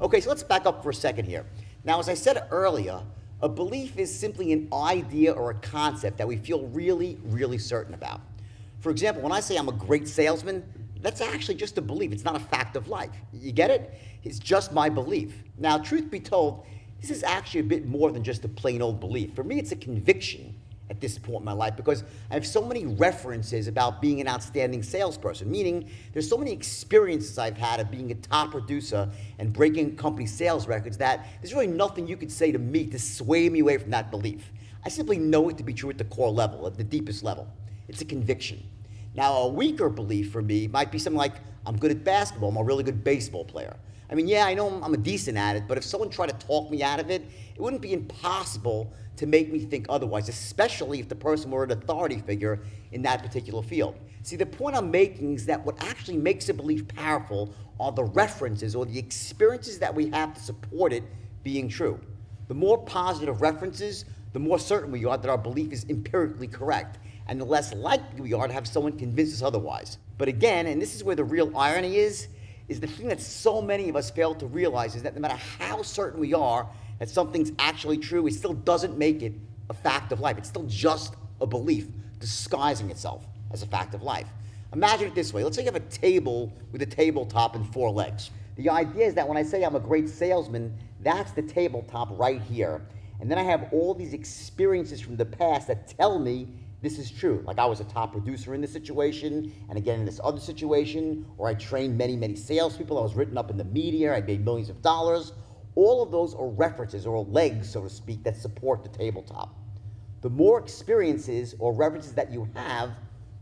Okay, so let's back up for a second here. Now, as I said earlier, a belief is simply an idea or a concept that we feel really, really certain about. For example, when I say I'm a great salesman, that's actually just a belief. It's not a fact of life. You get it? It's just my belief. Now, truth be told, this is actually a bit more than just a plain old belief. For me, it's a conviction at this point in my life because I have so many references about being an outstanding salesperson, meaning there's so many experiences I've had of being a top producer and breaking company sales records that there's really nothing you could say to me to sway me away from that belief. I simply know it to be true at the core level, at the deepest level. It's a conviction. Now, a weaker belief for me might be something like, I'm good at basketball, I'm a really good baseball player. I mean, yeah, I know I'm a decent at it, but if someone tried to talk me out of it, it wouldn't be impossible to make me think otherwise, especially if the person were an authority figure in that particular field. See, the point I'm making is that what actually makes a belief powerful are the references or the experiences that we have to support it being true. The more positive references, the more certain we are that our belief is empirically correct, and the less likely we are to have someone convince us otherwise. But again, and this is where the real irony is the thing that so many of us fail to realize is that no matter how certain we are that something's actually true, it still doesn't make it a fact of life. It's still just a belief disguising itself as a fact of life. Imagine it this way. Let's say you have a table with a tabletop and 4 legs. The idea is that when I say I'm a great salesman, that's the tabletop right here. And then I have all these experiences from the past that tell me this is true. Like I was a top producer in this situation, and again in this other situation, or I trained many, many salespeople. I was written up in the media. I made millions of dollars. All of those are references or legs, so to speak, that support the tabletop. The more experiences or references that you have,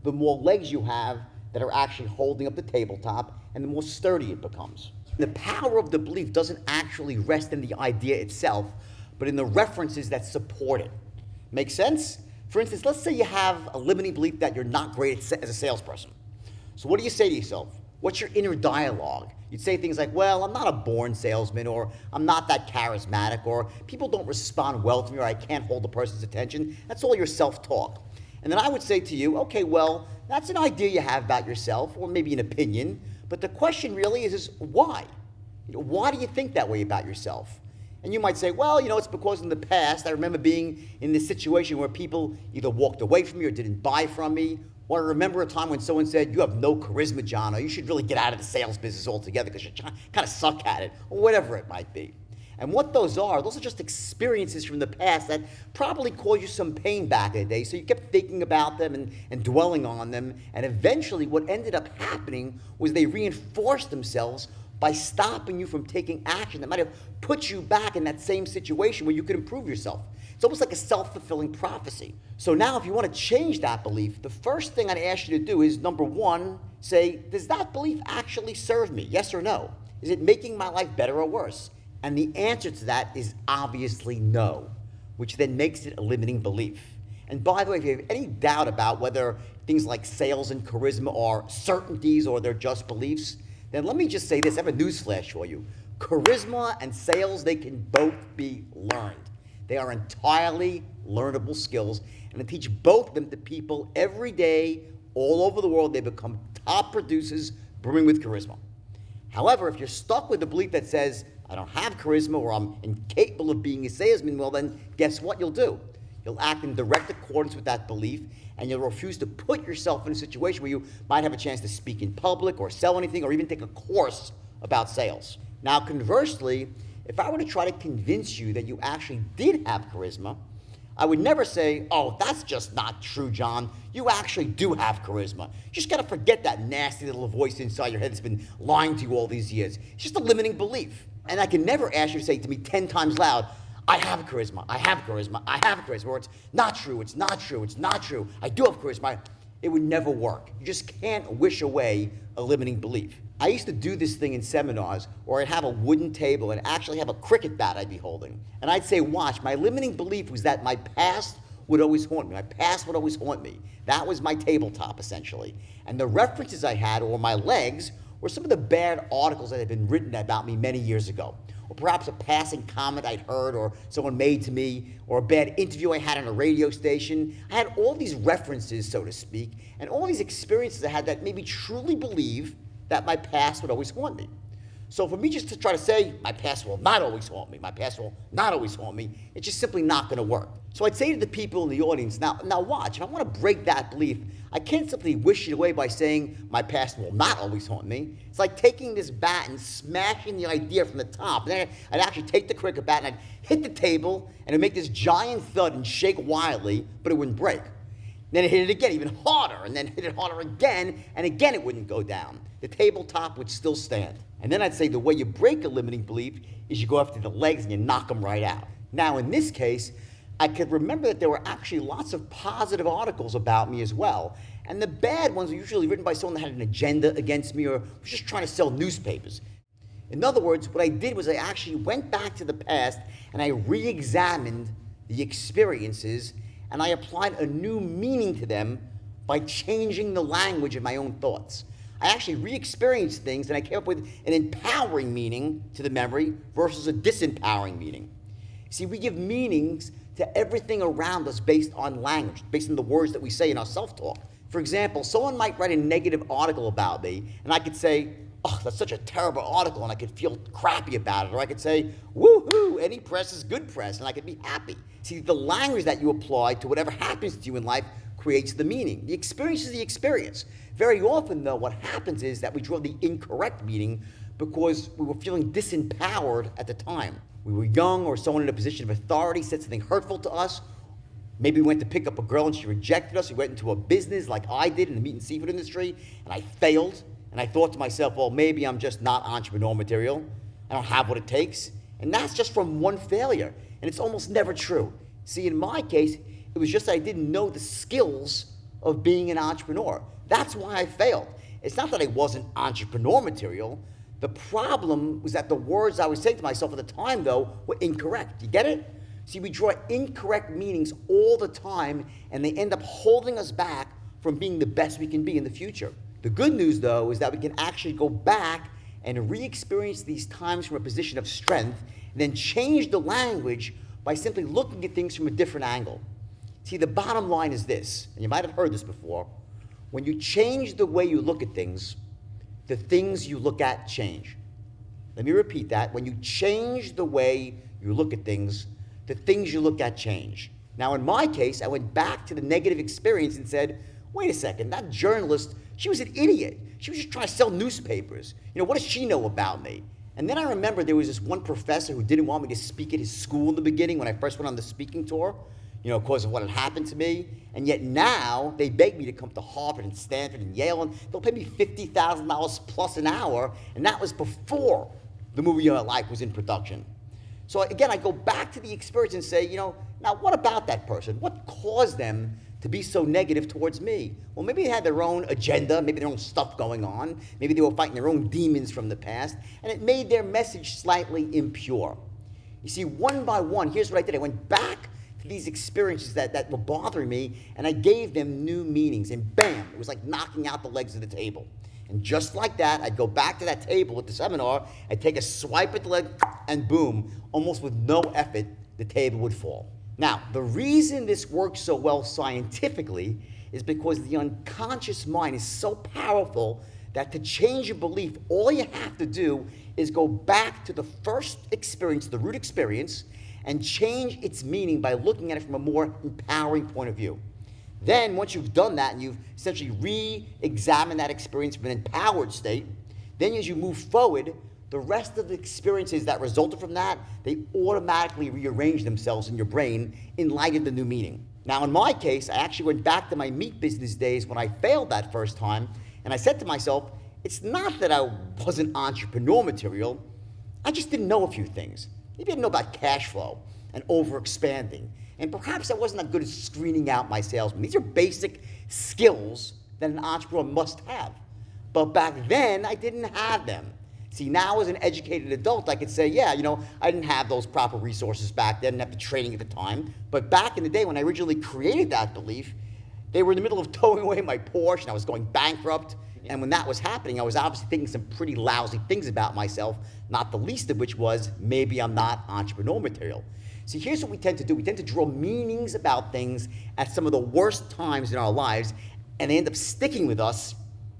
the more legs you have that are actually holding up the tabletop, and the more sturdy it becomes. The power of the belief doesn't actually rest in the idea itself, but in the references that support it. Make sense? For instance, let's say you have a limiting belief that you're not great as a salesperson. So what do you say to yourself? What's your inner dialogue? You'd say things like, well, I'm not a born salesman, or I'm not that charismatic, or people don't respond well to me, or I can't hold a person's attention. That's all your self-talk. And then I would say to you, okay, well, that's an idea you have about yourself, or maybe an opinion, but the question really is why? Why do you think that way about yourself? And you might say, well, it's because in the past I remember being in this situation where people either walked away from me or didn't buy from me. Or I remember a time when someone said, you have no charisma, John, or you should really get out of the sales business altogether because you kind of suck at it, or whatever it might be. And what those are just experiences from the past that probably caused you some pain back in the day, so you kept thinking about them and dwelling on them, and eventually what ended up happening was they reinforced themselves by stopping you from taking action that might have put you back in that same situation where you could improve yourself. It's almost like a self-fulfilling prophecy. So now if you want to change that belief, the first thing I'd ask you to do is, number one, say, does that belief actually serve me? Yes or no? Is it making my life better or worse? And the answer to that is obviously no, which then makes it a limiting belief. And by the way, if you have any doubt about whether things like sales and charisma are certainties or they're just beliefs, then let me just say this. I have a newsflash for you. Charisma and sales, they can both be learned. They are entirely learnable skills, and I teach both of them to people every day, all over the world. They become top producers brimming with charisma. However, if you're stuck with the belief that says, I don't have charisma or I'm incapable of being a salesman, well then, guess what you'll do? You'll act in direct accordance with that belief, and you'll refuse to put yourself in a situation where you might have a chance to speak in public or sell anything or even take a course about sales. Now, conversely, if I were to try to convince you that you actually did have charisma, I would never say, oh, that's just not true, John. You actually do have charisma. You just got to forget that nasty little voice inside your head that's been lying to you all these years. It's just a limiting belief. And I can never ask you to say to me 10 times loud, I have charisma, I have charisma, I have charisma, or it's not true, it's not true, it's not true, I do have charisma. It would never work. You just can't wish away a limiting belief. I used to do this thing in seminars where I'd have a wooden table and actually have a cricket bat I'd be holding. And I'd say, watch, my limiting belief was that my past would always haunt me. My past would always haunt me. That was my tabletop, essentially. And the references I had, or my legs, were some of the bad articles that had been written about me many years ago. Or perhaps a passing comment I'd heard or someone made to me, or a bad interview I had on a radio station. I had all these references, so to speak, and all these experiences I had that made me truly believe that my past would always haunt me. So for me just to try to say, my past will not always haunt me, my past will not always haunt me, it's just simply not going to work. So I'd say to the people in the audience, now watch, if I want to break that belief, I can't simply wish it away by saying, my past will not always haunt me. It's like taking this bat and smashing the idea from the top. And then I'd actually take the cricket bat and I'd hit the table, and it'd make this giant thud and shake wildly, but it wouldn't break. Then I'd hit it again, even harder, and then hit it harder again, and again it wouldn't go down. The tabletop would still stand. And then I'd say the way you break a limiting belief is you go after the legs and you knock them right out. Now, in this case, I could remember that there were actually lots of positive articles about me as well. And the bad ones were usually written by someone that had an agenda against me or was just trying to sell newspapers. In other words, what I did was I actually went back to the past and I re-examined the experiences and I applied a new meaning to them by changing the language of my own thoughts. I actually re-experienced things and I came up with an empowering meaning to the memory versus a disempowering meaning. See, we give meanings to everything around us based on language, based on the words that we say in our self-talk. For example, someone might write a negative article about me and I could say, oh, that's such a terrible article, and I could feel crappy about it. Or I could say, woo-hoo, any press is good press, and I could be happy. See, the language that you apply to whatever happens to you in life creates the meaning. The experience is the experience. Very often, though, what happens is that we draw the incorrect meaning because we were feeling disempowered at the time. We were young, or someone in a position of authority said something hurtful to us. Maybe we went to pick up a girl and she rejected us. We went into a business like I did in the meat and seafood industry, and I failed. And I thought to myself, well, maybe I'm just not entrepreneur material. I don't have what it takes. And that's just from one failure. And it's almost never true. See, in my case, it was just I didn't know the skills of being an entrepreneur. That's why I failed. It's not that I wasn't entrepreneur material. The problem was that the words I was saying to myself at the time, though, were incorrect. You get it? See, we draw incorrect meanings all the time, and they end up holding us back from being the best we can be in the future. The good news, though, is that we can actually go back and re-experience these times from a position of strength and then change the language by simply looking at things from a different angle. See, the bottom line is this, and you might have heard this before. When you change the way you look at things, the things you look at change. Let me repeat that. When you change the way you look at things, the things you look at change. Now, in my case, I went back to the negative experience and said, wait a second, that journalist, she was an idiot. She was just trying to sell newspapers. You know, what does she know about me? And then I remember there was this one professor who didn't want me to speak at his school in the beginning when I first went on the speaking tour, you know, because of what had happened to me. And yet now they beg me to come to Harvard and Stanford and Yale, and they'll pay me $50,000 plus an hour. And that was before the movie of my life was in production. So again, I go back to the experience and say, you know, now what about that person? What caused them to be so negative towards me? Well, maybe they had their own agenda, maybe their own stuff going on, maybe they were fighting their own demons from the past, and it made their message slightly impure. You see, one by one, here's what I did. I went back to these experiences that were bothering me, and I gave them new meanings, and bam, it was like knocking out the legs of the table. And just like that, I'd go back to that table at the seminar, I'd take a swipe at the leg, and boom, almost with no effort, the table would fall. Now, the reason this works so well scientifically is because the unconscious mind is so powerful that to change a belief, all you have to do is go back to the first experience, the root experience, and change its meaning by looking at it from a more empowering point of view. Then, once you've done that and you've essentially re-examined that experience from an empowered state, then as you move forward, the rest of the experiences that resulted from that, they automatically rearrange themselves in your brain in light of the new meaning. Now, in my case, I actually went back to my meat business days when I failed that first time, and I said to myself, it's not that I wasn't entrepreneur material, I just didn't know a few things. Maybe I didn't know about cash flow and over-expanding, and perhaps I wasn't that good at screening out my salesmen. These are basic skills that an entrepreneur must have. But back then, I didn't have them. See, now as an educated adult, I could say, yeah, you know, I didn't have those proper resources back then, didn't have the training at the time. But back in the day when I originally created that belief, they were in the middle of towing away my Porsche and I was going bankrupt. And when that was happening, I was obviously thinking some pretty lousy things about myself, not the least of which was maybe I'm not entrepreneur material. See, here's what we tend to do. We tend to draw meanings about things at some of the worst times in our lives, and they end up sticking with us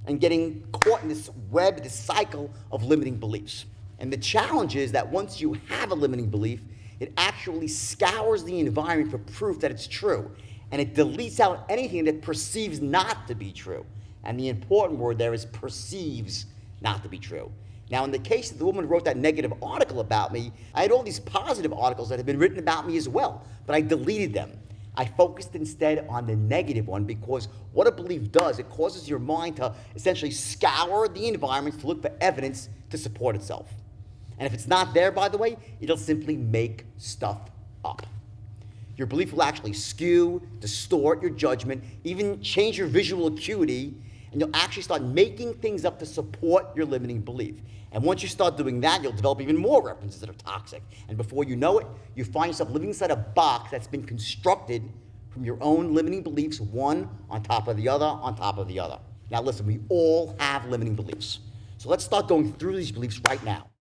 and getting caught in this web, this cycle of limiting beliefs. And the challenge is that once you have a limiting belief, it actually scours the environment for proof that it's true. And it deletes out anything that perceives not to be true. And the important word there is perceives not to be true. Now, in the case that the woman wrote that negative article about me, I had all these positive articles that had been written about me as well, but I deleted them. I focused instead on the negative one because what a belief does, it causes your mind to essentially scour the environment to look for evidence to support itself. And if it's not there, by the way, it'll simply make stuff up. Your belief will actually skew, distort your judgment, even change your visual acuity, and you'll actually start making things up to support your limiting belief. And once you start doing that, you'll develop even more references that are toxic. And before you know it, you find yourself living inside a box that's been constructed from your own limiting beliefs, one on top of the other, on top of the other. Now listen, we all have limiting beliefs. So let's start going through these beliefs right now.